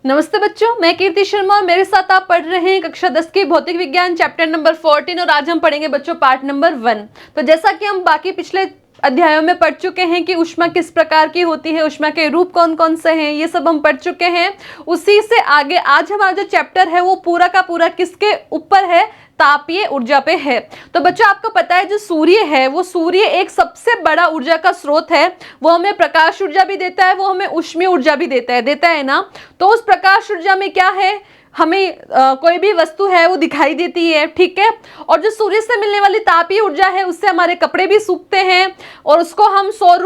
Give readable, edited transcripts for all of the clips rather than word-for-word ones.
नमस्ते बच्चों, मैं कीर्ति शर्मा और मेरे साथ आप पढ़ रहे हैं कक्षा 10 की भौतिक विज्ञान चैप्टर नंबर 14 और आज हम पढ़ेंगे बच्चों पार्ट नंबर 1। तो जैसा कि हम बाकी पिछले अध्यायों में पढ़ चुके हैं कि ऊष्मा किस प्रकार की होती है, ऊष्मा के रूप कौन कौन से हैं, ये सब हम पढ़ चुके हैं। उसी से आगे आज हमारा जो चैप्टर है वो पूरा का पूरा किसके ऊपर है, तापीय ऊर्जा पे है। तो बच्चों आपको पता है जो सूर्य है वो सूर्य एक सबसे बड़ा ऊर्जा का स्रोत है। वो हमें प्रकाश ऊर्जा भी देता है, वो हमें ऊष्मीय ऊर्जा भी देता है ना। तो उस प्रकाश ऊर्जा में क्या है, हमें कोई भी वस्तु है वो दिखाई देती है, ठीक है। और जो सूर्य से मिलने वाली तापीय ऊर्जा है उससे हमारे कपड़े भी सूखते हैं और उसको हम सौर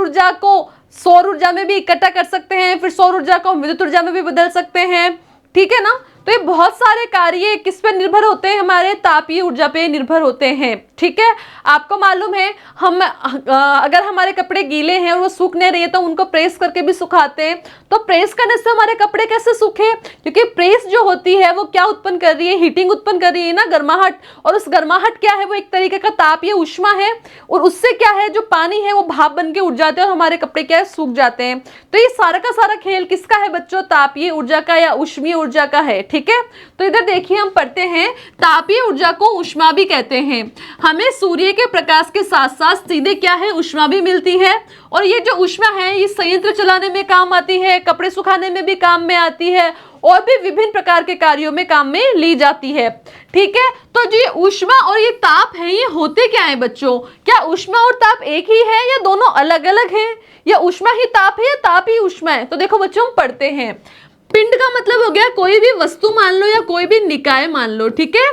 ऊर्जा में भी इकट्ठा कर सकते हैं, फिर सौर ऊर्जा को विद्युत ऊर्जा में भी बदल सकते हैं, ठीक है ना। तो ये बहुत सारे कार्य किस पे निर्भर होते हैं, हमारे तापीय ऊर्जा पे निर्भर होते हैं, ठीक है। आपको मालूम है हम अगर हमारे कपड़े गीले हैं और वो सूख नहीं रही है तो उनको प्रेस करके भी सुखाते हैं। तो प्रेस करने से हमारे कपड़े कैसे सूखे, क्योंकि प्रेस जो होती है वो क्या उत्पन्न कर रही है, हीटिंग उत्पन्न कर रही है ना, गर्माहट। और उस गर्माहट क्या है, वो एक तरीके का तापीय ऊष्मा है और उससे क्या है जो पानी है वो भाप बन के उड़ जाते हैं और हमारे कपड़े क्या है सूख जाते हैं। तो ये सारा का सारा खेल किसका है बच्चों, तापीय ऊर्जा का या ऊष्मीय ऊर्जा का है, ठीक है। तो इधर देखिए हम पढ़ते हैं तापीय ऊर्जा को ऊष्मा भी कहते हैं। हमें सूर्य के प्रकाश के साथ साथ सीधे क्या है, ऊष्मा भी मिलती है। और ये जो ऊष्मा है ये संयंत्र चलाने में काम आती है, कपड़े सुखाने में भी काम में आती है और भी विभिन्न प्रकार के कार्यों में काम में ली जाती है, ठीक है। तो जो ये ऊष्मा और ये ताप है ये होते क्या है बच्चों, क्या ऊष्मा और ताप एक ही है या दोनों अलग अलग हैं, या ऊष्मा ही ताप है या ताप ही ऊष्मा है। तो देखो बच्चों हम पढ़ते हैं, पिंड का मतलब हो गया कोई भी वस्तु मान लो या कोई भी निकाय मान लो, ठीक है।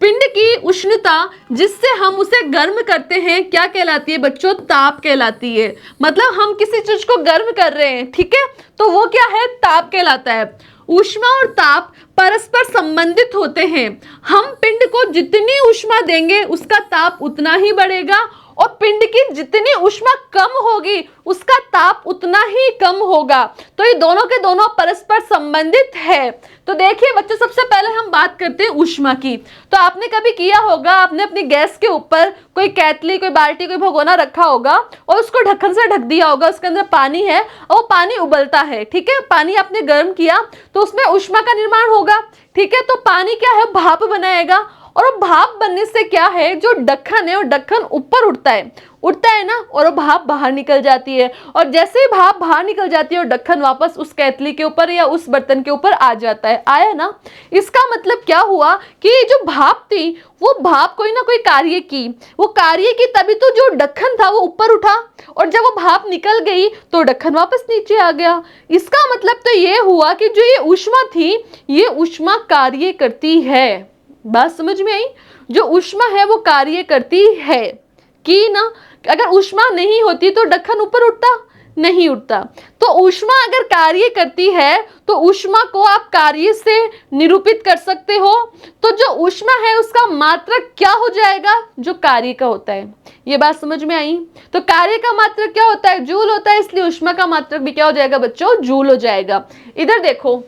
पिंड की उष्णता जिससे हम उसे गर्म करते हैं क्या कहलाती है बच्चों, ताप कहलाती है। मतलब हम किसी चीज को गर्म कर रहे हैं, ठीक है, तो वो क्या है, ताप कहलाता है। ऊष्मा और ताप परस्पर संबंधित होते हैं। हम पिंड को जितनी ऊष्मा देंगे उसका ताप उतना ही बढ़ेगा और पिंड की जितनी ऊष्मा कम होगी उसका ताप उतना ही कम होगा। तो ये दोनों के दोनों परस्पर संबंधित है। तो देखिए बच्चों सबसे पहले हम बात करते हैं ऊष्मा की। तो आपने कभी किया होगा, आपने अपनी गैस के ऊपर कोई केतली, कोई बाल्टी, कोई भगोना रखा होगा और उसको ढक्कन से ढक दिया होगा, उसके अंदर पानी है और वो पानी उबलता है, ठीक है। पानी आपने गर्म किया तो उसमें ऊष्मा का निर्माण होगा, ठीक है। तो पानी क्या है, भाप बनाएगा और वो भाप बनने से क्या है, जो ढक्कन है वो ढक्कन ऊपर उठता है ना, और वो भाप बाहर निकल जाती है। और जैसे ही भाप बाहर निकल जाती है और ढक्कन वापस उस केतली के ऊपर या उस बर्तन के ऊपर आ जाता है, आया ना। इसका मतलब क्या हुआ कि जो भाप थी वो भाप कोई ना कोई कार्य की, वो कार्य की तभी तो जो ढक्कन था वो ऊपर उठा और जब वो भाप निकल गई तो ढक्कन वापस नीचे आ गया। इसका मतलब तो ये हुआ कि जो ये ऊष्मा थी ये ऊष्मा कार्य करती है। बात समझ में आई, जो ऊष्मा है वो कार्य करती है कि ना। अगर ऊष्मा नहीं होती तो ढक्कन ऊपर उठता नहीं उठता। तो ऊष्मा अगर कार्य करती है तो ऊष्मा को आप कार्य से निरूपित कर सकते हो। तो जो ऊष्मा है उसका मात्रक क्या हो जाएगा, जो कार्य का होता है। ये बात समझ में आई। तो कार्य का मात्रक क्या होता है, जूल होता है, इसलिए ऊष्मा का मात्रक भी क्या हो जाएगा बच्चों, जूल हो जाएगा। इधर देखो,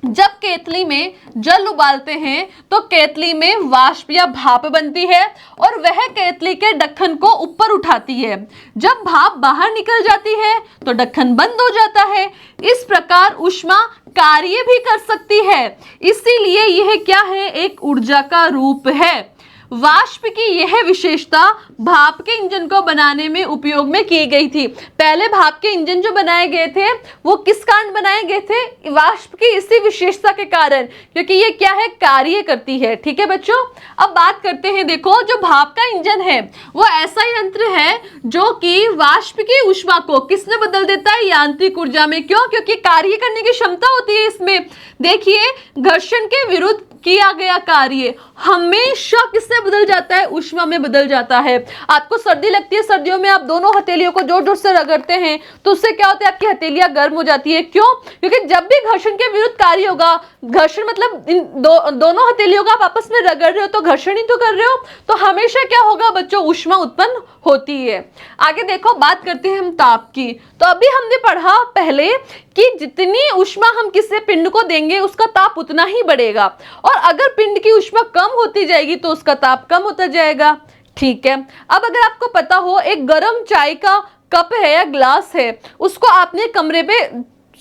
जब केतली में जल उबालते हैं तो केतली में वाष्प या भाप बनती है और वह केतली के ढक्कन को ऊपर उठाती है। जब भाप बाहर निकल जाती है तो ढक्कन बंद हो जाता है। इस प्रकार ऊष्मा कार्य भी कर सकती है, इसीलिए यह क्या है, एक ऊर्जा का रूप है। वाष्प की यह विशेषता भाप के इंजन को बनाने में उपयोग में की गई थी। पहले भाप के इंजन जो बनाए गए थे वो किस कारण बनाए गए थे, वाष्प की इसी विशेषता के कारण, क्योंकि ये क्या है, कार्य करती है, ठीक है बच्चों। अब बात करते हैं, देखो जो भाप का इंजन है वो ऐसा यंत्र है जो कि वाष्प की ऊष्मा को किसने बदल देता है, यांत्रिक ऊर्जा में। क्यों, क्योंकि कार्य करने की क्षमता होती है इसमें। देखिए घर्षण के विरुद्ध किया गया कार्य हमेशा किससे बदल जाता है, ऊष्मा में बदल जाता है। आपको सर्दी लगती है, सर्दियों में आप दोनों हथेलियों को जोर जोर से रगड़ते हैं तो उससे क्या होता है, आपकी हथेलियां गर्म हो जाती है। क्यों, क्योंकि जब भी घर्षण के विरुद्ध कार्य होगा, घर्षण मतलब इन दोनों हथेलियों का आप आपस में रगड़ रहे हो तो घर्षण ही तो कर रहे हो, तो हमेशा क्या होगा बच्चों, ऊष्मा उत्पन्न होती है। आगे देखो बात करते हैं हम ताप की। तो अभी हमने पढ़ा पहले कि जितनी ऊष्मा हम किसी पिंड को देंगे उसका ताप उतना ही बढ़ेगा और अगर पिंड की ऊष्मा कम होती जाएगी तो उसका ताप कम होता जाएगा, ठीक है। अब अगर आपको पता हो एक गर्म चाय का कप है या ग्लास है, उसको आपने कमरे पे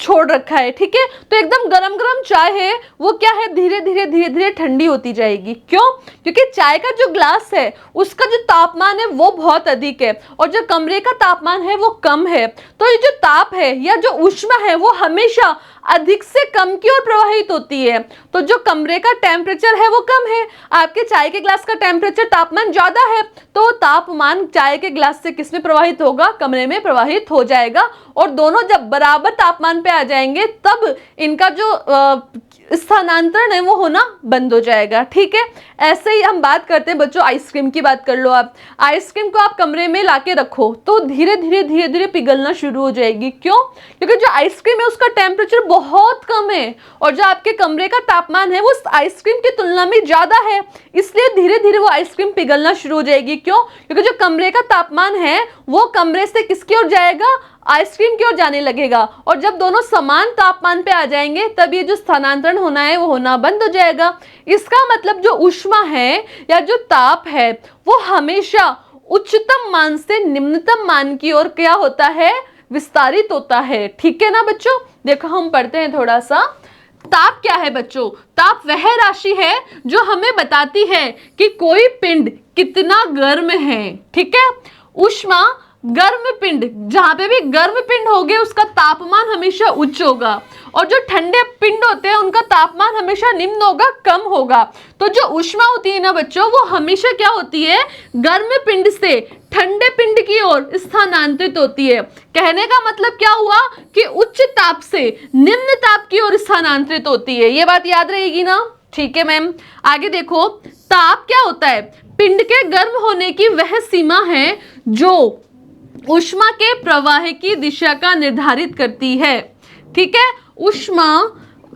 छोड़ रखा है, ठीक है। तो एकदम गरम गरम चाय है वो क्या है, धीरे धीरे ठंडी होती जाएगी। क्यों? क्योंकि चाय का जो ग्लास है उसका जो तापमान है वो बहुत अधिक है और जो कमरे का तापमान है वो कम है। तो ये जो ताप है या जो ऊष्मा है वो हमेशा अधिक से कम की ओर प्रवाहित होती है। तो जो कमरे का टेम्परेचर है वो कम है, आपके चाय के ग्लास का टेम्परेचर तापमान ज्यादा है, तो तापमान चाय के ग्लास से किस में प्रवाहित होगा, कमरे में प्रवाहित हो जाएगा। और दोनों जब बराबर तापमान पे आ जाएंगे तब इनका जो स्थानांतरण है वो होना बंद हो जाएगा, ठीक है। ऐसे ही हम बात करते हैं बच्चों, आइसक्रीम की बात कर लो आप। आइसक्रीम को आप कमरे में लाके रखो तो धीरे धीरे पिघलना शुरू हो जाएगी। क्यों? क्योंकि जो आइसक्रीम है उसका टेम्परेचर बहुत कम है और जो आपके कमरे का तापमान है वो आइसक्रीम की तुलना में ज्यादा है, इसलिए धीरे धीरे वो आइसक्रीम पिघलना शुरू हो जाएगी। क्यों? क्योंकि जो कमरे का तापमान है वो कमरे से किसकी ओर जाएगा, आइसक्रीम की ओर जाने लगेगा। और जब दोनों समान तापमान पे आ जाएंगे तब ये जो स्थानांतरण होना है वो होना बंद हो जाएगा। इसका मतलब जो ऊष्मा है या जो ताप है वो हमेशा उच्चतम मान से निम्नतम मान की ओर क्या होता है, विस्तारित होता है, ठीक है ना बच्चों। देखो हम पढ़ते हैं थोड़ा सा। ताप क्या है बच्चों? ताप वह राशि है जो हमें बताती है कि कोई पिंड कितना गर्म है, ठीक है। ऊष्मा गर्म पिंड, जहां पे भी गर्म पिंड होगे उसका तापमान हमेशा उच्च होगा और जो ठंडे पिंड होते हैं उनका तापमान हमेशा निम्न होगा, कम होगा। तो जो ऊष्मा होती है ना बच्चों वो हमेशा क्या होती है, गर्म पिंड से ठंडे पिंड की ओर स्थानांतरित होती है। कहने का मतलब क्या हुआ कि उच्च ताप से निम्न ताप की ओर स्थानांतरित होती है। ये बात याद रहेगी ना, ठीक है मैम। आगे देखो, ताप क्या होता है? पिंड के गर्म होने की वह सीमा है जो ऊष्मा के प्रवाह की दिशा का निर्धारित करती है, ठीक है। ऊष्मा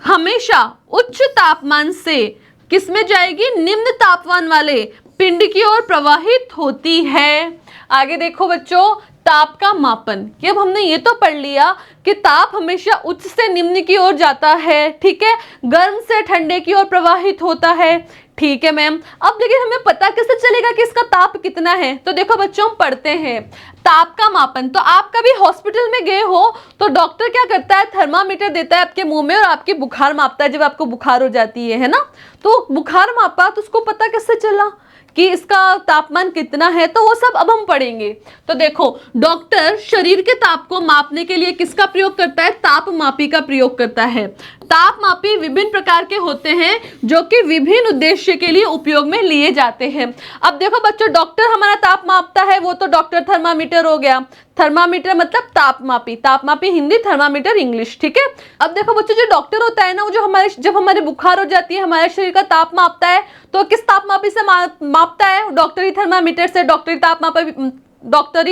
हमेशा उच्च तापमान से किस में जाएगी, निम्न तापमान वाले पिंड की ओर प्रवाहित होती है। आगे देखो बच्चों, ताप का मापन। कि अब हमने ये तो पढ़ लिया कि ताप हमेशा उच्च से निम्न की ओर जाता है, ठीक है, गर्म से ठंडे की ओर प्रवाहित होता है, ठीक है मैम। अब लेकिन हमें पता कैसे चलेगा कि इसका ताप कितना है? तो देखो बच्चों, हम पढ़ते हैं ताप का मापन। तो आप कभी हॉस्पिटल में गए हो तो डॉक्टर क्या करता है, थर्मामीटर देता है आपके मुंह में और आपकी बुखार मापता है। जब आपको बुखार हो जाती है ना, तो बुखार मापा तो उसको पता कैसे चला कि इसका तापमान कितना है? तो वो सब अब हम पढ़ेंगे। तो देखो, डॉक्टर शरीर के ताप को मापने के लिए किसका प्रयोग करता है, तापमापी का प्रयोग करता है। तापमापी विभिन्न प्रकार के होते हैं जो कि विभिन्न उद्देश्य के लिए उपयोग में लिए जाते हैं। अब देखो बच्चों, डॉक्टर हमारा ताप मापता है वो तो डॉक्टर थर्मामीटर हो गया। थर्मामीटर मतलब तापमापी, तापमापी हिंदी, थर्मामीटर इंग्लिश, ठीक है। अब देखो बच्चों, जो डॉक्टर होता है ना वो जो जब हमारे बुखार हो जाती है, हमारे शरीर का ताप मापता है, तो किस तापमापी से मापता है? डॉक्टरी थर्मामीटर से, डॉक्टरी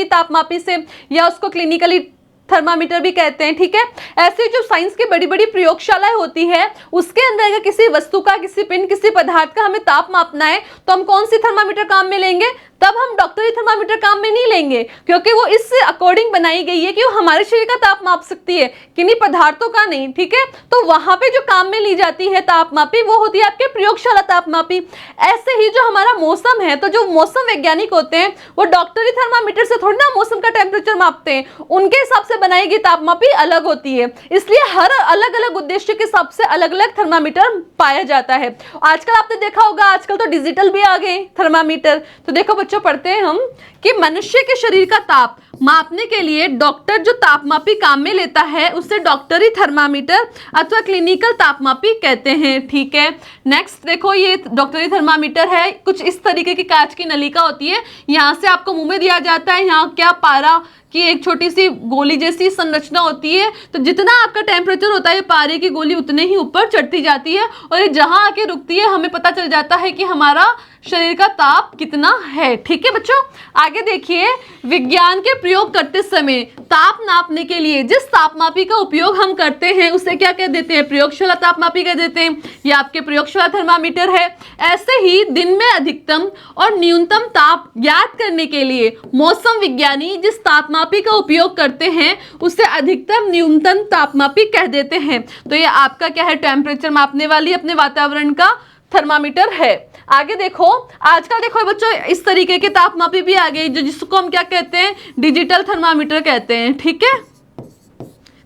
तापमापी से, या उसको क्लिनिकली थर्मामीटर भी कहते हैं, ठीक है। ऐसे जो साइंस की बड़ी बड़ी प्रयोगशालाएं होती है उसके अंदर अगर किसी वस्तु का, किसी पिंड, किसी पदार्थ का हमें ताप मापना है तो हम कौन सी थर्मामीटर काम में लेंगे? तब हम डॉक्टरी थर्मामीटर काम में नहीं लेंगे, क्योंकि वो इस अकॉर्डिंग बनाई गई है कि वो हमारे शरीर का ताप माप सकती है, किन्हीं पदार्थों का नहीं, ठीक है। तो वहां पे जो काम में ली जाती है तापमापी वो होती है आपके प्रयोगशाला तापमापी। ऐसे ही जो हमारा मौसम है, तो जो मौसम वैज्ञानिक होते हैं वो डॉक्टरी थर्मामीटर से थोड़ी ना मौसम का टेम्परेचर मापते हैं, उनके हिसाब से बनाई गई तापमापी अलग होती है। इसलिए हर अलग अलग उद्देश्य के हिसाब से अलग अलग थर्मामीटर पाया जाता है। आजकल आपने देखा होगा, आजकल तो डिजिटल भी आ गए थर्मामीटर। तो देखो बच्चों, पढ़ते हैं हम कि मनुष्य के शरीर का ताप मापने के लिए डॉक्टर जो तापमापी काम में लेता है उसे डॉक्टरी थर्मामीटर अथवा क्लिनिकल तापमापी कहते हैं, ठीक है। नेक्स्ट देखो, ये डॉक्टरी थर्मामीटर है, कुछ इस तरीके की कांच की नलिका होती है, यहाँ से आपको मुंह में दिया जाता है, यहाँ क्या पारा की एक छोटी सी गोली जैसी संरचना होती है, तो जितना आपका टेम्परेचर होता है पारे की गोली उतने ही ऊपर चढ़ती जाती है और ये जहां आके रुकती है हमें पता चल जाता है कि हमारा शरीर का ताप कितना है, ठीक है बच्चों। आगे देखिए, विज्ञान के प्रयोग करते समय ताप नापने के लिए जिस तापमापी का उपयोग हम करते हैं उसे क्या कह देते हैं, प्रयोगशाला तापमापी कह देते हैं, या आपके प्रयोगशाला थर्मामीटर है। ऐसे ही दिन में अधिकतम और न्यूनतम ताप ज्ञात करने के लिए मौसम विज्ञानी जिस तापमापी का उपयोग करते हैं उसे अधिकतम न्यूनतम तापमापी कह देते हैं। तो ये आपका क्या है, टेम्परेचर मापने वाली अपने वातावरण का थर्मामीटर है। आगे देखो, आजकल देखो बच्चों, इस तरीके के तापमापी भी आ गई जो जिसको हम क्या कहते हैं, डिजिटल थर्मामीटर कहते हैं, ठीक है।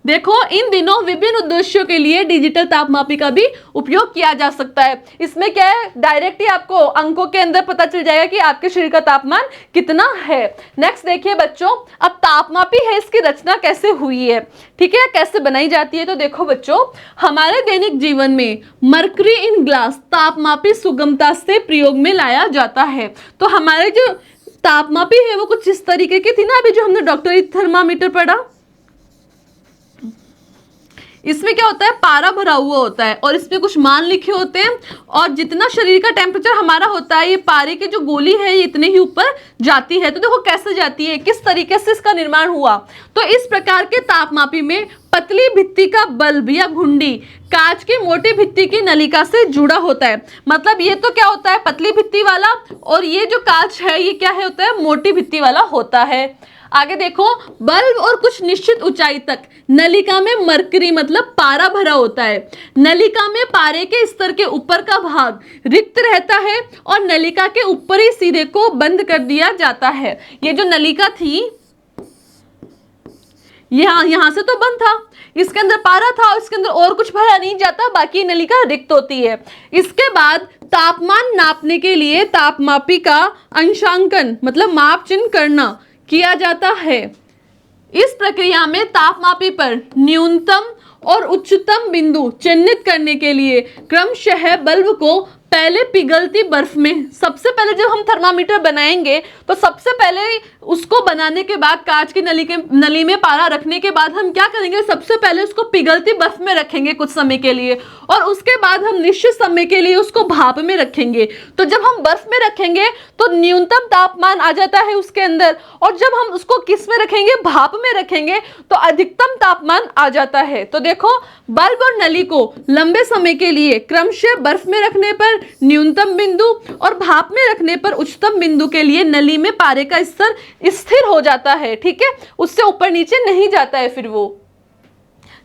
देखो इन दिनों विभिन्न उद्देश्यों के लिए डिजिटल तापमापी का भी उपयोग किया जा सकता है। इसमें क्या है, डायरेक्ट ही आपको अंकों के अंदर पता चल जाएगा कि आपके शरीर का तापमान कितना है। नेक्स्ट देखिए बच्चों, अब तापमापी है इसकी रचना कैसे हुई है, ठीक है, कैसे बनाई जाती है। तो देखो बच्चों, हमारे दैनिक जीवन में मरकरी इन ग्लास तापमापी सुगमता से प्रयोग में लाया जाता है। तो हमारे जो तापमापी है वो कुछ इस तरीके की थी ना, अभी जो हमने डॉक्टरी थर्मामीटर पढ़ा, इसमें क्या होता है, पारा भरा हुआ होता है और इसमें कुछ मान लिखे होते हैं और जितना शरीर का टेम्परेचर हमारा होता है, ये पारे की जो गोली है ये इतने ही ऊपर जाती है। तो देखो कैसे जाती है, किस तरीके से इसका निर्माण हुआ। तो इस प्रकार के तापमापी में पतली भित्ति का बल्ब या घुंडी कांच की मोटी भित्ति की नलिका से जुड़ा होता है। मतलब ये तो क्या होता है, पतली भित्ति वाला, और ये जो कांच है ये क्या है होता है, मोटी भित्ति वाला होता है। आगे देखो, बल्ब और कुछ निश्चित ऊंचाई तक नलिका में मरकरी मतलब पारा भरा होता है। नलिका में पारे के स्तर के ऊपर का भाग रिक्त रहता है और नलिका के ऊपरी सिरे को बंद कर दिया जाता है। ये जो नलिका थी यहां से तो बंद था, इसके अंदर पारा था और इसके अंदर और कुछ भरा नहीं जाता, बाकी नलिका रिक्त होती है। इसके बाद तापमान नापने के लिए तापमापी का अंशांकन मतलब माप चिन्ह करना किया जाता है। इस प्रक्रिया में तापमापी पर न्यूनतम और उच्चतम बिंदु चिन्हित करने के लिए क्रमशः बल्ब को पहले पिघलती बर्फ में, सबसे पहले जब हम थर्मामीटर बनाएंगे तो सबसे पहले उसको बनाने के बाद कांच की नली में पारा रखने के बाद हम क्या करेंगे, सबसे पहले उसको पिघलती बर्फ में रखेंगे कुछ समय के लिए और उसके बाद हम निश्चित समय के लिए उसको भाप में रखेंगे। तो जब हम बर्फ में रखेंगे तो न्यूनतम तापमान आ जाता है उसके अंदर, और जब हम उसको किस में रखेंगे, भाप में रखेंगे, तो अधिकतम तापमान आ जाता है। तो देखो, बल्ब और नली को लंबे समय के लिए क्रमशः बर्फ में रखने पर न्यूनतम बिंदु और भाप में रखने पर उच्चतम बिंदु के लिए नली में पारे का स्तर स्थिर हो जाता है, ठीक है, उससे ऊपर नीचे नहीं जाता है। फिर वो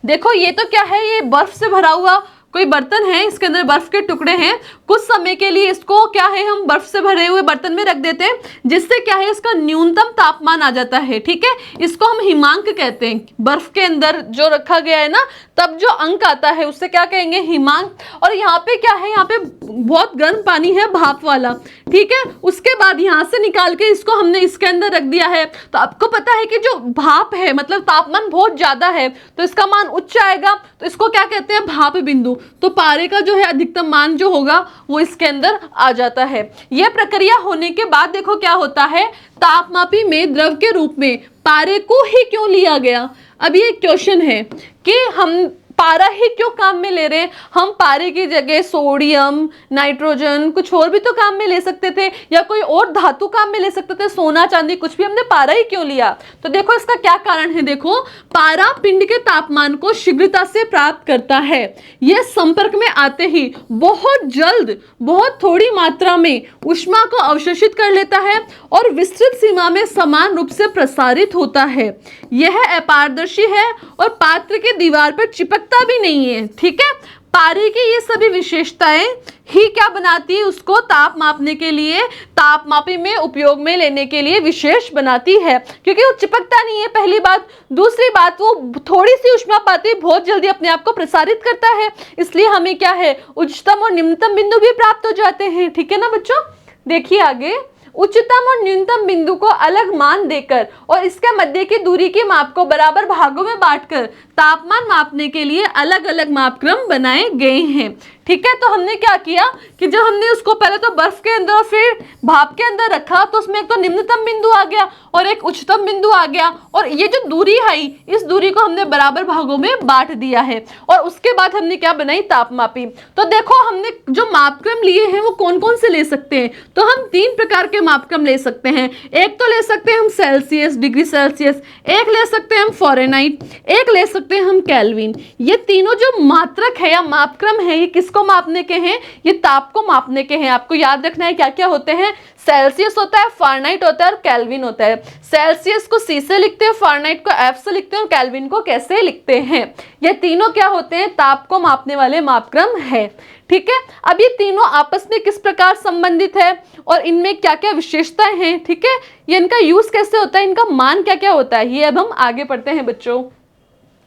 देखो, ये तो क्या है, ये बर्फ से भरा हुआ कोई बर्तन है, इसके अंदर बर्फ के टुकड़े हैं। कुछ समय के लिए इसको क्या है, हम बर्फ से भरे हुए बर्तन में रख देते हैं, जिससे क्या है, इसका न्यूनतम तापमान आ जाता है, ठीक है। इसको हम हिमांक कहते हैं। बर्फ के अंदर जो रखा गया है ना, तब जो अंक आता है उससे क्या कहेंगे, हिमांक। और यहाँ पे क्या है, यहाँ पे बहुत गर्म पानी है, भाप वाला, ठीक है। उसके बाद यहाँ से निकाल के इसको हमने इसके अंदर रख दिया है। तो आपको पता है कि जो भाप है मतलब तापमान बहुत ज्यादा है तो इसका मान उच्च आएगा, तो इसको क्या कहते हैं, भाप बिंदु। तो पारे का जो है अधिकतम मान जो होगा वो इसके अंदर आ जाता है। यह प्रक्रिया होने के बाद देखो क्या होता है, तापमापी में द्रव के रूप में पारे को ही क्यों लिया गया। अब ये क्वेश्चन है कि हम पारा ही क्यों काम में ले रहे हैं। हम पारे की जगह सोडियम, नाइट्रोजन, कुछ और भी तो काम में ले सकते थे, या कोई और धातु काम में ले सकते थे, सोना चांदी कुछ भी, हमने पारा ही क्यों लिया। तो देखो इसका क्या कारण है। देखो, पारा पिंड के तापमान को शीघ्रता से प्राप्त करता है। यह संपर्क में आते ही बहुत जल्द बहुत थोड़ी मात्रा में ऊष्मा को अवशोषित कर लेता है और विस्तृत सीमा में समान रूप से प्रसारित होता है। यह अपारदर्शी है और पात्र के दीवार पर चिपकता भी नहीं है, ठीक है। पारे की ये सभी विशेषताएं ही क्या बनाती है, उसको ताप मापने के लिए, तापमापी में उपयोग में लेने के लिए विशेष बनाती है, क्योंकि वो चिपकता नहीं है, पहली बात। दूसरी बात, वो थोड़ी सी ऊष्मा पाती है, बहुत जल्दी अपने आप को प्रसारित करता है, इसलिए हमें क्या है, उच्चतम और निम्नतम बिंदु भी प्राप्त हो जाते हैं, ठीक है ना बच्चों। देखिए आगे, उच्चतम और न्यूनतम बिंदु को अलग मान देकर और इसके मध्य की दूरी के माप को बराबर भागों में बांटकर तापमान मापने के लिए अलग अलग मापक्रम बनाए गए हैं, ठीक है। तो हमने क्या किया कि जब हमने उसको पहले तो बर्फ के अंदर फिर भाप के अंदर रखा, तो उसमें एक तो निम्नतम बिंदु आ गया और एक उच्चतम बिंदु आ गया, और ये जो दूरी आई, इस दूरी को हमने बराबर भागों में बांट दिया है, और उसके बाद हमने क्या बनाई, तापमापी। तो देखो हमने जो मापक्रम लिए हैं वो कौन कौन से ले सकते हैं। तो हम 3 प्रकार के मापक्रम ले सकते हैं। एक तो ले सकते हैं हम सेल्सियस, डिग्री सेल्सियस, एक ले सकते हैं हम फ़ारेनहाइट, एक ले सकते हैं हम केल्विन। ये तीनों जो मात्रक है या मापक्रम है, ये किसको मापने के हैं, ये ताप को मापने के हैं। आपको याद रखना है क्या क्या होते हैं, सेल्सियस होता है, फ़ारेनहाइट होता है और केल्विन होता है। सेल्सियस को C से लिखते हैं, फ़ारेनहाइट को F से लिखते हैं और केल्विन को कैसे लिखते हैं। ये तीनों क्या होते हैं, ताप को मापने वाले मापक्रम है, ठीक है। अब ये तीनों आपस में किस प्रकार संबंधित है और इनमें क्या क्या विशेषताएं हैं, ठीक है, ये इनका यूज कैसे होता है, इनका मान क्या क्या होता है, ये अब हम आगे पढ़ते हैं बच्चों।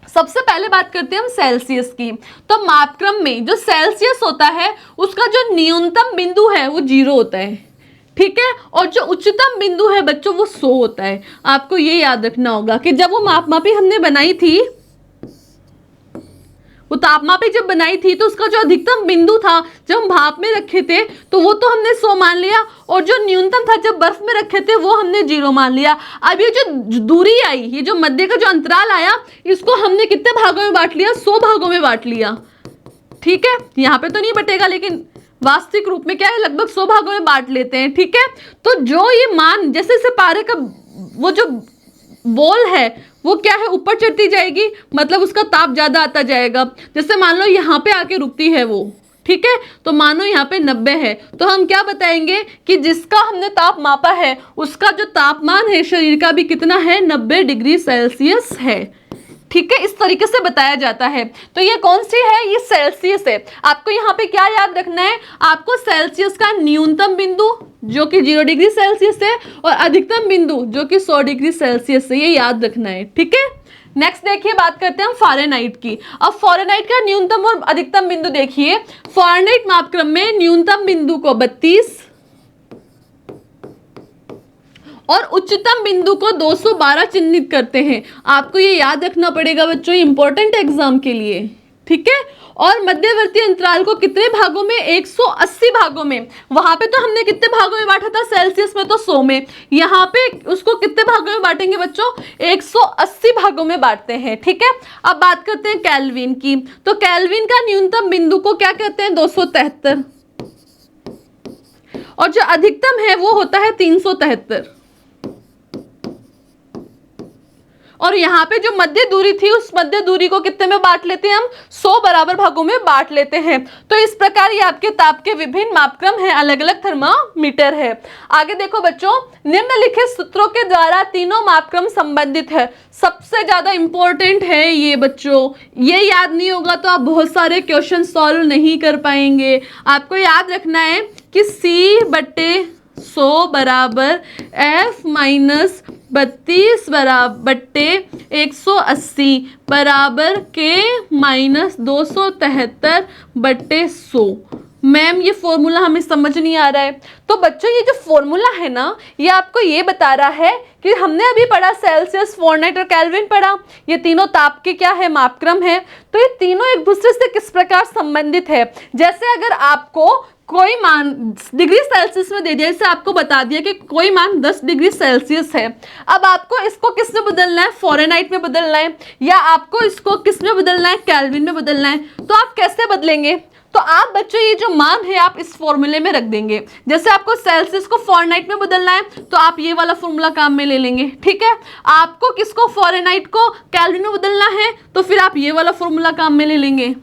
सबसे पहले बात करते हैं हम सेल्सियस की। तो मापक्रम में जो सेल्सियस होता है उसका जो न्यूनतम बिंदु है वो 0 होता है, ठीक है, और जो उच्चतम बिंदु है बच्चों वो 100 होता है। आपको ये याद रखना होगा कि जब वो मापी हमने बनाई थी, वो तापमापी जब बनाई थी तो उसका जो अधिकतम बिंदु था जब हम भाप में रखे थे तो वो तो हमने 100 मान लिया, और जो न्यूनतम था जब बर्फ में रखे थे वो हमने 0 मान लिया। अब ये जो दूरी आई, ये जो मध्य का जो अंतराल आया, इसको हमने कितने भागों में बांट लिया? 100 भागों में बांट लिया, ठीक है। यहाँ पे तो नहीं बटेगा, लेकिन वास्तविक रूप में क्या है, लगभग 100 भागों में बांट लेते हैं, ठीक है। तो जो ये मान, जैसे जैसे पारे का वो जो बॉल है वो क्या है, ऊपर चढ़ती जाएगी, मतलब उसका ताप ज्यादा आता जाएगा। जैसे मान लो यहाँ पे आके रुकती है वो, ठीक है, तो मानो यहाँ पे 90 है, तो हम क्या बताएंगे कि जिसका हमने ताप मापा है उसका जो तापमान है शरीर का भी कितना है, 90 डिग्री सेल्सियस है, ठीक है। इस तरीके से बताया जाता है। तो ये कौन सी है? ये सेल्सियस है। आपको यहाँ पे क्या याद रखना है? आपको सेल्सियस का न्यूनतम बिंदु जो कि 0 डिग्री सेल्सियस है और अधिकतम बिंदु जो कि 100 डिग्री सेल्सियस है, ये याद रखना है, ठीक है। नेक्स्ट देखिए, बात करते हैं हम फ़ारेनहाइट की। अब फ़ारेनहाइट का न्यूनतम और अधिकतम बिंदु देखिए। फ़ारेनहाइट मापक्रम में न्यूनतम बिंदु को 32 और उच्चतम बिंदु को 212 चिन्हित करते हैं। आपको ये याद रखना पड़ेगा बच्चों, इंपॉर्टेंट एग्जाम के लिए, ठीक है। और मध्यवर्ती अंतराल को कितने भागों में? 180 भागों में। वहां पे तो हमने कितने भागों में बांटा था? सेल्सियस में तो 100 में। यहाँ पे उसको कितने भागों में बांटेंगे बच्चों? 180 भागों में बांटते हैं, ठीक है। अब बात करते हैं केल्विन की। तो केल्विन का न्यूनतम बिंदु को क्या कहते हैं? 273, और जो अधिकतम है वो होता है 373। और यहाँ पे जो मध्य दूरी थी उस मध्य दूरी को कितने में बांट लेते हैं हम? 100 बराबर भागों में बांट लेते हैं। तो इस प्रकार ये आपके ताप के विभिन्न मापक्रम हैं, अलग अलग थर्मामीटर है। आगे देखो बच्चों, निम्नलिखित सूत्रों के द्वारा तीनों मापक्रम संबंधित है। सबसे ज्यादा इंपॉर्टेंट है ये बच्चों, ये याद नहीं होगा तो आप बहुत सारे क्वेश्चन सॉल्व नहीं कर पाएंगे। आपको याद रखना है कि C/100 बराबर F माइनस 32 बट्टे 180 बराबर K माइनस 273 बट्टे 100। मैम ये फॉर्मूला हमें समझ नहीं आ रहा है। तो बच्चों ये जो फॉर्मूला है ना, ये आपको ये बता रहा है कि हमने अभी पढ़ा सेल्सियस, फ़ारेनहाइट और केल्विन पढ़ा, ये तीनों ताप के क्या है? मापक्रम है। तो ये तीनों एक दूसरे से किस प्रकार संबंधित है? जैसे अगर आपको कोई मान डिग्री सेल्सियस में दे दिया, जैसे आपको बता दिया कि कोई मान 10 डिग्री सेल्सियस है, अब आपको इसको किस में बदलना है? फ़ारेनहाइट में बदलना है, या आपको इसको किस में बदलना है? केल्विन में बदलना है। तो आप कैसे बदलेंगे? तो आप बच्चों ये जो मान है आप इस फॉर्मूले में रख देंगे। जैसे आपको सेल्सियस को फ़ारेनहाइट में बदलना है तो आप ये वाला फॉर्मूला काम में ले लेंगे, ठीक है। आपको किसको? फ़ारेनहाइट को केल्विन में बदलना है तो फिर आप ये वाला फॉर्मूला काम में ले लेंगे,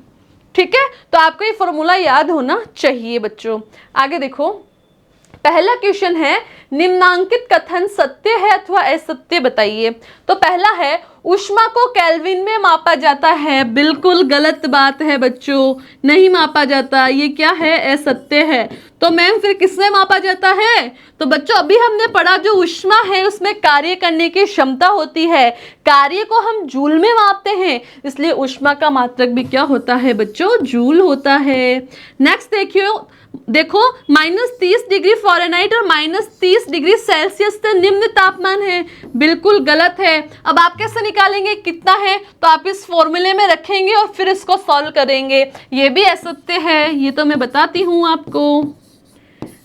ठीक है। तो आपको ये फॉर्मूला याद होना चाहिए बच्चों। आगे देखो, पहला क्वेश्चन है, निम्नांकित कथन सत्य है अथवा असत्य बताइए। तो पहला है, ऊष्मा को केल्विन में मापा जाता है। बिल्कुल गलत बात है बच्चों, नहीं मापा जाता, ये क्या है? असत्य है। तो मैम फिर किसमें मापा जाता है? तो बच्चों अभी हमने पढ़ा जो ऊष्मा है उसमें कार्य करने की क्षमता होती है, कार्य को हम जूल में मापते हैं, इसलिए ऊष्मा का मात्रक भी क्या होता है बच्चों? जूल होता है। नेक्स्ट देखो -30 डिग्री फ़ारेनहाइट और -30 डिग्री सेल्सियस से निम्न तापमान है। बिल्कुल गलत है। अब आप कैसे निकालेंगे कितना है? तो आप इस फॉर्मूले में रखेंगे और फिर इसको सॉल्व करेंगे। ये भी असत्य है, ये तो मैं बताती हूँ आपको।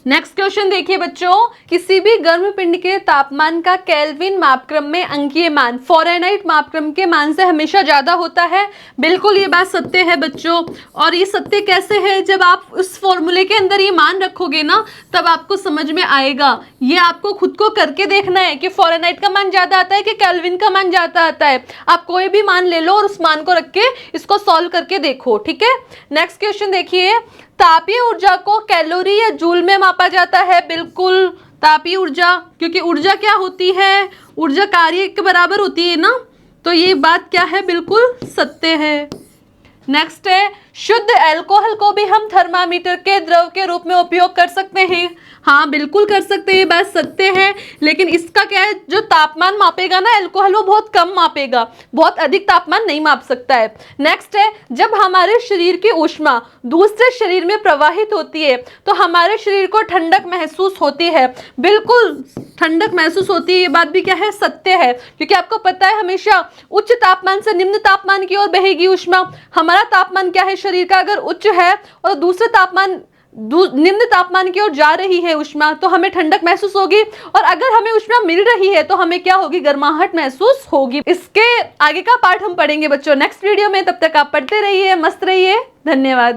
नेक्स्ट क्वेश्चन देखिए बच्चों, किसी भी गर्म पिंड के तापमान का केल्विन मापक्रम में अंकीय मान फ़ारेनहाइट मापक्रम के मान से हमेशा ज़्यादा होता है। बिल्कुल ये बात सत्य है बच्चों। और ये सत्य कैसे है? जब आप उस फॉर्मूले के अंदर ये मान रखोगे ना तब आपको समझ में आएगा। ये आपको खुद को करके देखना है कि फ़ारेनहाइट का मान ज़्यादा आता है कि केल्विन का मान ज़्यादा आता है। आप कोई भी मान ले लो और उस मान को रख के इसको सॉल्व करके देखो, ठीक है। नेक्स्ट क्वेश्चन देखिए, तापीय ऊर्जा को कैलोरी या जूल में मापा जाता है। बिल्कुल तापीय ऊर्जा, क्योंकि ऊर्जा क्या होती है? ऊर्जा कार्य के बराबर होती है ना, तो ये बात क्या है? बिल्कुल सत्य है। नेक्स्ट है, शुद्ध अल्कोहल को भी हम थर्मामीटर के द्रव के रूप में उपयोग कर सकते हैं। हाँ बिल्कुल कर सकते हैं, बात सत्य है। लेकिन इसका क्या है, जो तापमान मापेगा ना अल्कोहल, वो बहुत कम मापेगा, बहुत अधिक तापमान नहीं माप सकता है। नेक्स्ट है, जब हमारे शरीर की ऊष्मा दूसरे शरीर में प्रवाहित होती है तो हमारे शरीर को ठंडक महसूस होती है। बिल्कुल ठंडक महसूस होती है, ये बात भी क्या है, सत्य है। क्योंकि आपको पता है हमेशा उच्च तापमान से निम्न तापमान की ओर बहेगी ऊष्मा। हमारा तापमान क्या है शरीर का, अगर उच्च है और दूसरे तापमान निम्न तापमान की ओर जा रही है ऊष्मा, तो हमें ठंडक महसूस होगी। और अगर हमें ऊष्मा मिल रही है तो हमें क्या होगी, गर्माहट महसूस होगी। इसके आगे का पार्ट हम पढ़ेंगे बच्चों नेक्स्ट वीडियो में। तब तक आप पढ़ते रहिए, मस्त रहिए, धन्यवाद।